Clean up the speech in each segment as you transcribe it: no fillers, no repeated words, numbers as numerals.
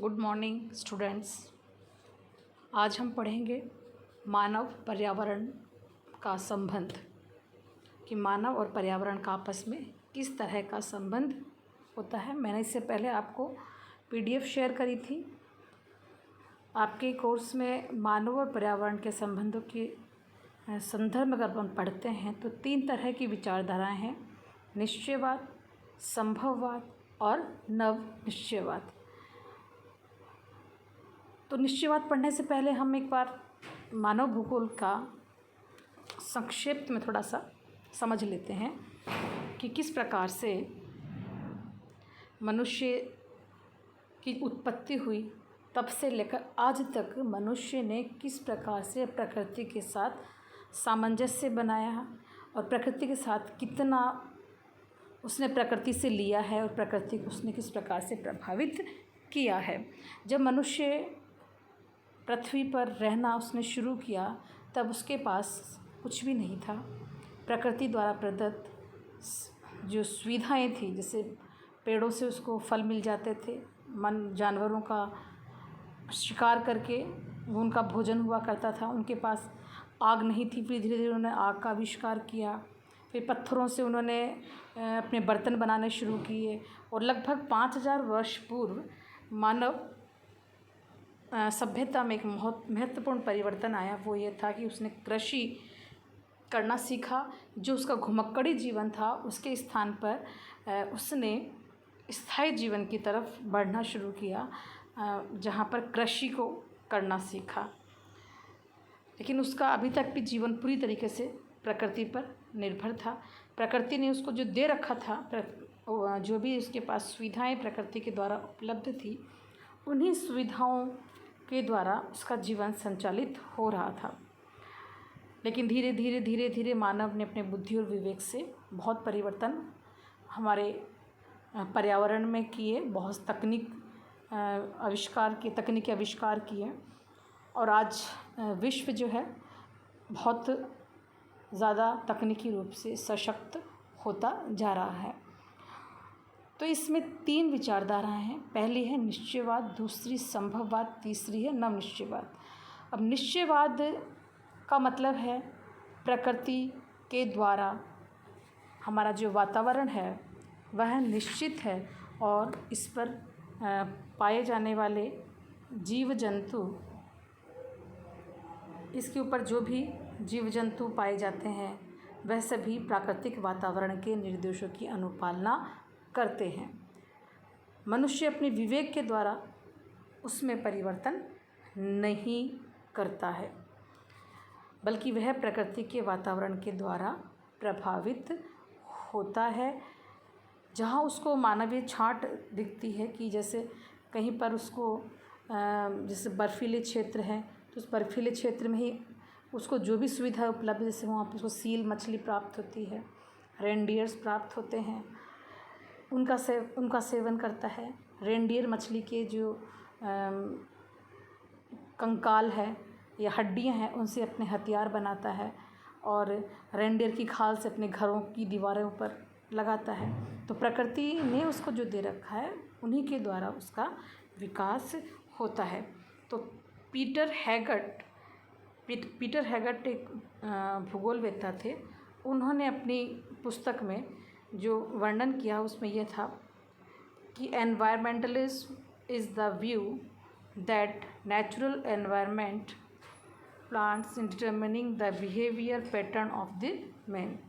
Good morning students. आज हम पढ़ेंगे मानव पर्यावरण का संबंध कि मानव और पर्यावरण का आपस में किस तरह का संबंध होता है। मैंने इससे पहले आपको पीडीएफ शेयर करी थी। आपके कोर्स में मानव और पर्यावरण के संबंधों के संदर्भ में अगर हम पढ़ते हैं तो 3 तरह की विचारधाराएं हैं: निश्चयवाद, संभववाद और नव निश्चयवाद। तो निश्चयवाद पढ़ने से पहले हम एक बार मानव भूगोल का संक्षेप में थोड़ा सा समझ लेते हैं कि किस प्रकार से मनुष्य की उत्पत्ति हुई, तब से लेकर आज तक मनुष्य ने किस प्रकार से प्रकृति के साथ सामंजस्य बनाया और प्रकृति के साथ कितना उसने प्रकृति से लिया है और प्रकृति को उसने किस प्रकार से प्रभावित किया है। जब मनुष्य पृथ्वी पर रहना उसने शुरू किया तब उसके पास कुछ भी नहीं था। प्रकृति द्वारा प्रदत्त जो सुविधाएं थी, जैसे पेड़ों से उसको फल मिल जाते थे, जानवरों का शिकार करके वो उनका भोजन हुआ करता था। उनके पास आग नहीं थी, फिर धीरे धीरे उन्होंने आग का आविष्कार किया। फिर पत्थरों से उन्होंने अपने बर्तन बनाने शुरू किए और लगभग 5000 वर्ष पूर्व मानव सभ्यता में एक बहुत महत्वपूर्ण परिवर्तन आया। वो ये था कि उसने कृषि करना सीखा। जो उसका घुमक्कड़ी जीवन था उसके स्थान पर उसने स्थायी जीवन की तरफ बढ़ना शुरू किया, जहाँ पर कृषि को करना सीखा। लेकिन उसका अभी तक भी जीवन पूरी तरीके से प्रकृति पर निर्भर था। प्रकृति ने उसको जो दे रखा था, जो भी उसके पास सुविधाएं प्रकृति के द्वारा उपलब्ध थी, उन्हीं सुविधाओं के द्वारा उसका जीवन संचालित हो रहा था। लेकिन धीरे धीरे मानव ने अपने बुद्धि और विवेक से बहुत परिवर्तन हमारे पर्यावरण में किए, बहुत तकनीकी आविष्कार किए और आज विश्व जो है बहुत ज़्यादा तकनीकी रूप से सशक्त होता जा रहा है। तो इसमें 3 विचारधाराएं हैं। पहली है निश्चयवाद, दूसरी संभववाद, तीसरी है नव निश्चयवाद। अब निश्चयवाद का मतलब है प्रकृति के द्वारा हमारा जो वातावरण है वह निश्चित है और इस पर पाए जाने वाले जीव जंतु, इसके ऊपर जो भी जीव जंतु पाए जाते हैं वह सभी प्राकृतिक वातावरण के निर्देशों की अनुपालना करते हैं। मनुष्य अपने विवेक के द्वारा उसमें परिवर्तन नहीं करता है, बल्कि वह प्रकृति के वातावरण के द्वारा प्रभावित होता है। जहाँ उसको मानवीय छांट दिखती है कि जैसे कहीं पर उसको जैसे बर्फीले क्षेत्र हैं तो उस बर्फीले क्षेत्र में ही उसको जो भी सुविधा उपलब्ध, जैसे वहाँ पर उसको सील मछली प्राप्त होती है, रेनडियर्स प्राप्त होते हैं, उनका सेवन करता है। रेनडियर मछली के जो कंकाल है या हड्डियां हैं उनसे अपने हथियार बनाता है और रेनडियर की खाल से अपने घरों की दीवारों पर लगाता है। तो प्रकृति ने उसको जो दे रखा है उन्हीं के द्वारा उसका विकास होता है। तो पीटर हैगट एक भूगोलवेत्ता थे। उन्होंने अपनी पुस्तक में जो वर्णन किया उसमें यह था कि environmentalism is the view that natural environment plants in determining the behaviour pattern of the man.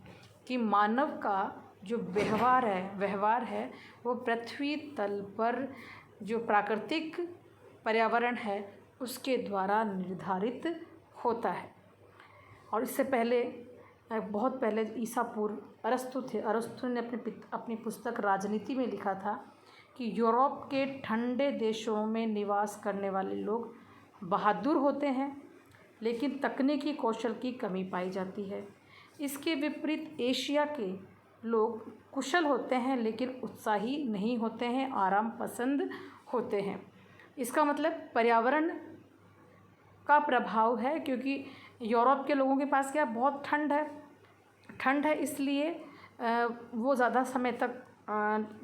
कि मानव का जो व्यवहार है वो पृथ्वी तल पर जो प्राकृतिक पर्यावरण है उसके द्वारा निर्धारित होता है। और इससे पहले, बहुत पहले ईसा पूर्व अरस्तु ने अपनी पुस्तक राजनीति में लिखा था कि यूरोप के ठंडे देशों में निवास करने वाले लोग बहादुर होते हैं लेकिन तकनीकी कौशल की कमी पाई जाती है। इसके विपरीत एशिया के लोग कुशल होते हैं लेकिन उत्साही नहीं होते हैं, आराम पसंद होते हैं। इसका मतलब पर्यावरण का प्रभाव है, क्योंकि यूरोप के लोगों के पास क्या बहुत ठंड है इसलिए वो ज़्यादा समय तक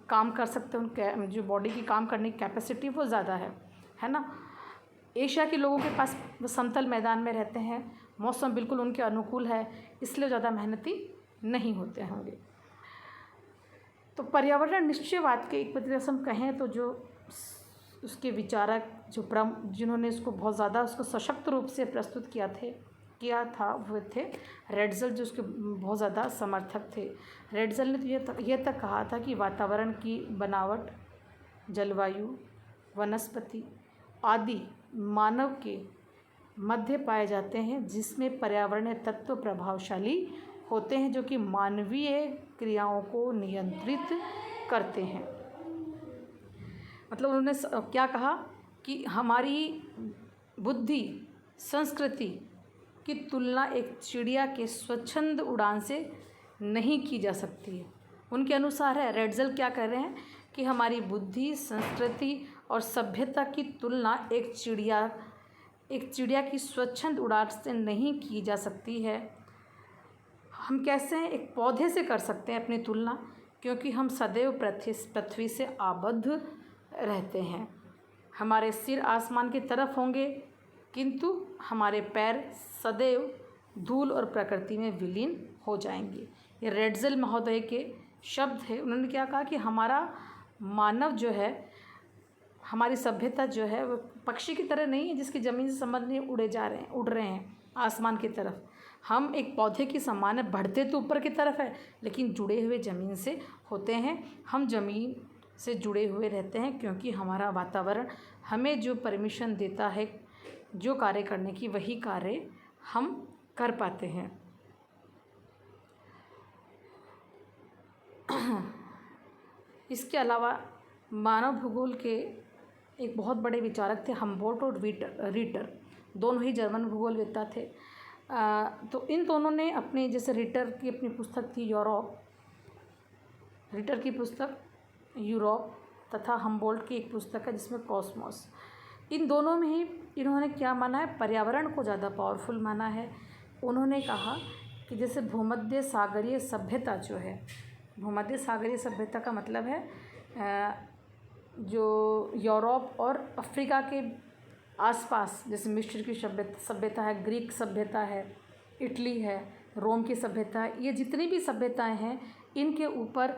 काम कर सकते हैं। उनके जो बॉडी की काम करने की कैपेसिटी वो ज़्यादा है। है ना। एशिया के लोगों के पास वो समतल मैदान में रहते हैं, मौसम बिल्कुल उनके अनुकूल है, इसलिए ज़्यादा मेहनती नहीं होते होंगे। तो पर्यावरण निश्चयवाद के एक तरीके से हम कहें तो जो उसके विचारक जिन्होंने इसको बहुत ज़्यादा उसको सशक्त रूप से प्रस्तुत किया था वो थे रेडज़ल, जो उसके बहुत ज़्यादा समर्थक थे। रेडज़ल ने तो ये तक कहा था कि वातावरण की बनावट, जलवायु, वनस्पति आदि मानव के मध्य पाए जाते हैं, जिसमें पर्यावरणीय तत्व प्रभावशाली होते हैं जो कि मानवीय क्रियाओं को नियंत्रित करते हैं। मतलब उन्होंने क्या कहा कि हमारी बुद्धि संस्कृति की तुलना एक चिड़िया के स्वच्छंद उड़ान से नहीं की जा सकती है। उनके अनुसार है, रेडज़ल क्या कह रहे हैं कि हमारी बुद्धि संस्कृति और सभ्यता की तुलना एक चिड़िया की स्वच्छंद उड़ान से नहीं की जा सकती है। हम कैसे हैं, एक पौधे से कर सकते हैं अपनी तुलना, क्योंकि हम सदैव पृथ्वी से आबद्ध रहते हैं। हमारे सिर आसमान की तरफ होंगे, किंतु हमारे पैर सदैव धूल और प्रकृति में विलीन हो जाएंगे। ये रेडज़ल महोदय के शब्द है। उन्होंने क्या कहा कि हमारा मानव जो है, हमारी सभ्यता जो है वो पक्षी की तरह नहीं है जिसकी ज़मीन से संबंध नहीं उड़ रहे हैं आसमान की तरफ। हम एक पौधे की समान है, बढ़ते तो ऊपर की तरफ है लेकिन जुड़े हुए ज़मीन से होते हैं। हम ज़मीन से जुड़े हुए रहते हैं क्योंकि हमारा वातावरण हमें जो परमिशन देता है जो कार्य करने की, वही कार्य हम कर पाते हैं। इसके अलावा मानव भूगोल के एक बहुत बड़े विचारक थे हम्बोल्ट और रीटर, दोनों ही जर्मन भूगोलवेत्ता थे। तो इन दोनों ने अपने, जैसे रीटर की अपनी पुस्तक थी रीटर की पुस्तक यूरोप तथा हम्बोल्ट की एक पुस्तक है जिसमें कॉस्मोस, इन दोनों में ही इन्होंने क्या माना है, पर्यावरण को ज़्यादा पावरफुल माना है। उन्होंने कहा कि जैसे भूमध्य सागरीय सभ्यता जो है, भूमध्य सागरीय सभ्यता का मतलब है जो यूरोप और अफ्रीका के आसपास, जैसे मिस्र की सभ्यता है, ग्रीक सभ्यता है, इटली है, रोम की सभ्यता है, ये जितनी भी सभ्यताएं हैं इनके ऊपर